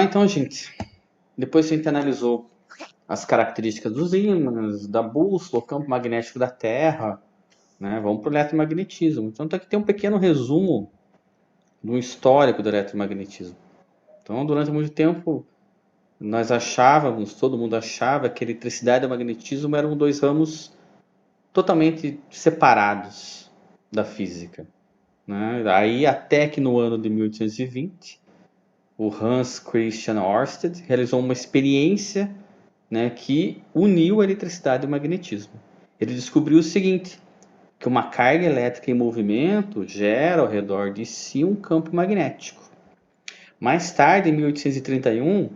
então, gente. Depois que a gente analisou as características dos ímãs, da bússola, o campo magnético da Terra, né? Vamos para o eletromagnetismo. Então, aqui tem um pequeno resumo do histórico do eletromagnetismo. Então, durante muito tempo, nós achávamos, todo mundo achava, que a eletricidade e o magnetismo eram dois ramos totalmente separados da física, né? Aí, até que no ano de 1820, o Hans Christian Ørsted realizou uma experiência, né, que uniu a eletricidade e o magnetismo. Ele descobriu o seguinte, que uma carga elétrica em movimento gera ao redor de si um campo magnético. Mais tarde, em 1831, o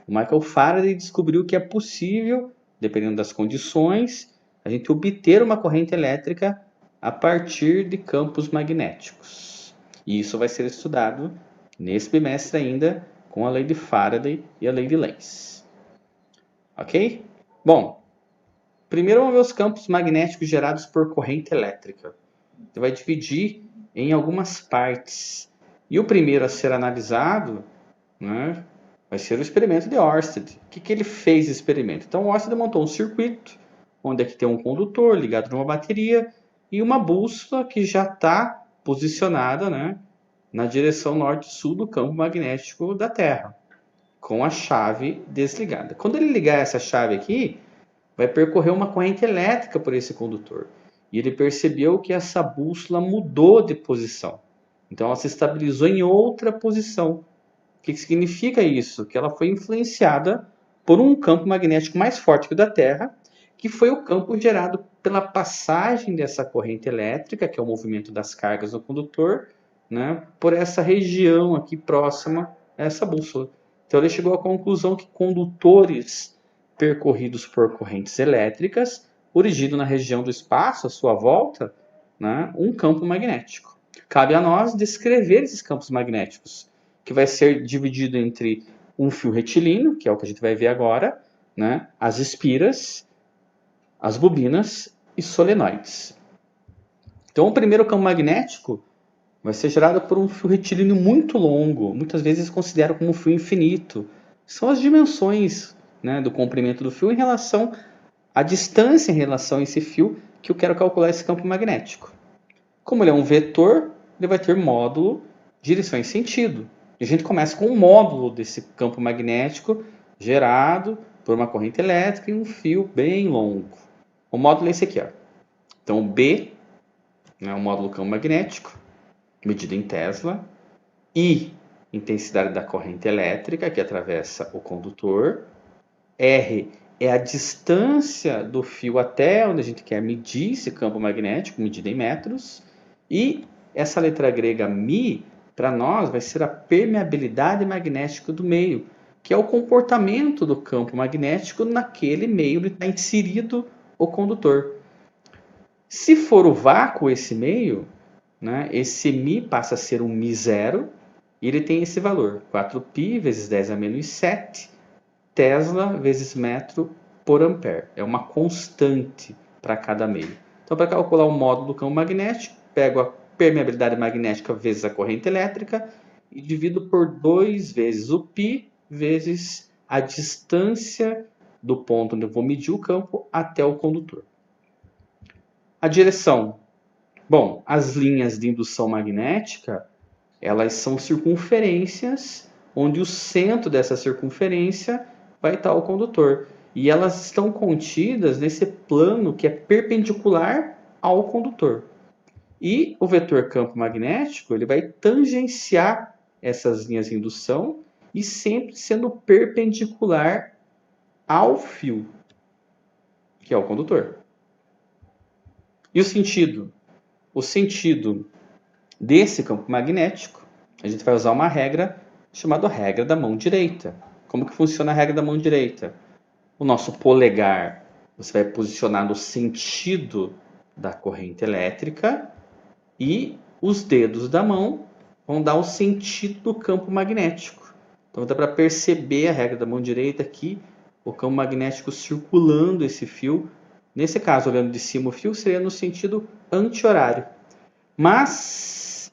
Michael Faraday descobriu que é possível, dependendo das condições, a gente obter uma corrente elétrica a partir de campos magnéticos. E isso vai ser estudado nesse bimestre ainda com a lei de Faraday e a lei de Lenz. Ok? Bom, primeiro vamos ver os campos magnéticos gerados por corrente elétrica. Você vai dividir em algumas partes. E o primeiro a ser analisado, né, vai ser o experimento de Ørsted. O que ele fez esse experimento? Então, Ørsted montou um circuito, onde aqui tem um condutor ligado numa bateria e uma bússola que já está posicionada, né, na direção norte-sul do campo magnético da Terra, com a chave desligada. Quando ele ligar essa chave aqui, vai percorrer uma corrente elétrica por esse condutor. E ele percebeu que essa bússola mudou de posição. Então ela se estabilizou em outra posição. O que significa isso? Que ela foi influenciada por um campo magnético mais forte que o da Terra, que foi o campo gerado pela passagem dessa corrente elétrica, que é o movimento das cargas no condutor, né, por essa região aqui próxima a essa bússola. Então ele chegou à conclusão que condutores percorridos por correntes elétricas originam na região do espaço à sua volta, né, um campo magnético. Cabe a nós descrever esses campos magnéticos, que vai ser dividido entre um fio retilíneo, que é o que a gente vai ver agora, né, as espiras, as bobinas e solenoides. Então, o primeiro campo magnético vai ser gerado por um fio retilíneo muito longo, muitas vezes considerado como um fio infinito. São as dimensões, né, do comprimento do fio em relação à distância em relação a esse fio que eu quero calcular esse campo magnético. Como ele é um vetor, ele vai ter módulo, direção e sentido. E a gente começa com um módulo desse campo magnético gerado por uma corrente elétrica e um fio bem longo. O módulo é esse aqui, ó. Então, B, né, o módulo campo magnético, medido em Tesla. I, intensidade da corrente elétrica que atravessa o condutor. R é a distância do fio até onde a gente quer medir esse campo magnético, medida em metros. E essa letra grega Mi, para nós, vai ser a permeabilidade magnética do meio, que é o comportamento do campo magnético naquele meio onde está inserido o condutor. Se for o vácuo esse meio, né, esse Mi passa a ser um Mi zero, e ele tem esse valor, 4π vezes 10 a menos 7 Tesla vezes metro por ampere. É uma constante para cada meio. Então, para calcular o módulo do campo magnético, pego a permeabilidade magnética vezes a corrente elétrica e divido por 2 vezes o π vezes a distância do ponto onde eu vou medir o campo até o condutor. A direção. Bom, as linhas de indução magnética, elas são circunferências, onde o centro dessa circunferência vai estar o condutor. E elas estão contidas nesse plano que é perpendicular ao condutor. E o vetor campo magnético, ele vai tangenciar essas linhas de indução e sempre sendo perpendicular ao fio, que é o condutor. E o sentido? O sentido desse campo magnético, a gente vai usar uma regra chamada regra da mão direita. Como que funciona a regra da mão direita? O nosso polegar, você vai posicionar no sentido da corrente elétrica e os dedos da mão vão dar o sentido do campo magnético. Então dá para perceber a regra da mão direita aqui, o campo magnético circulando esse fio. Nesse caso, olhando de cima o fio, seria no sentido anti-horário. Mas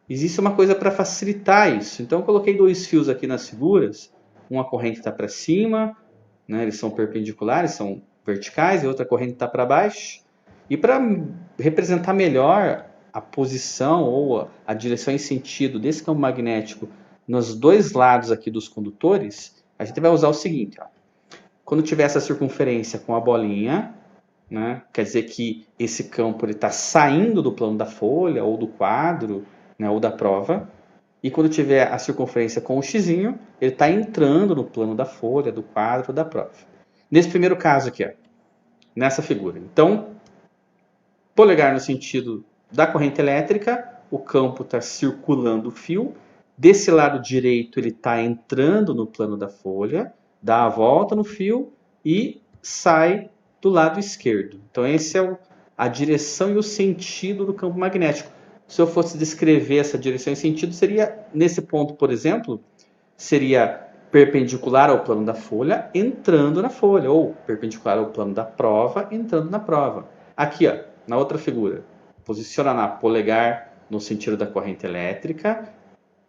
existe uma coisa para facilitar isso. Então eu coloquei 2 fios aqui nas figuras uma corrente está para cima, né? Eles são perpendiculares, são verticais, e outra corrente está para baixo. E para representar melhor a posição ou a direção e sentido desse campo magnético nos dois lados aqui dos condutores, a gente vai usar o seguinte, ó. Quando tiver essa circunferência com a bolinha, né, quer dizer que esse campo está saindo do plano da folha, ou do quadro, né, ou da prova. E quando tiver a circunferência com o xizinho, ele está entrando no plano da folha, do quadro, da prova. Nesse primeiro caso aqui, ó, nessa figura. Então, polegar no sentido da corrente elétrica, o campo está circulando o fio. Desse lado direito, ele está entrando no plano da folha, dá a volta no fio e sai do lado esquerdo. Então, esse é a direção e o sentido do campo magnético. Se eu fosse descrever essa direção e sentido, seria, nesse ponto, por exemplo, seria perpendicular ao plano da folha, entrando na folha, ou perpendicular ao plano da prova, entrando na prova. Aqui, ó, na outra figura, posiciona na polegar no sentido da corrente elétrica,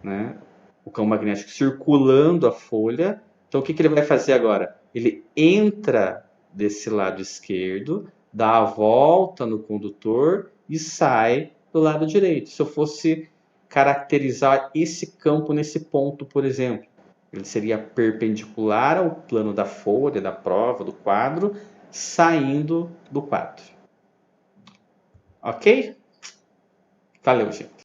né? O campo magnético circulando a folha. Então, o que ele vai fazer agora? Ele entra desse lado esquerdo, dá a volta no condutor e sai do lado direito. Se eu fosse caracterizar esse campo nesse ponto, por exemplo, ele seria perpendicular ao plano da folha, da prova, do quadro, saindo do quadro. Ok? Valeu, gente.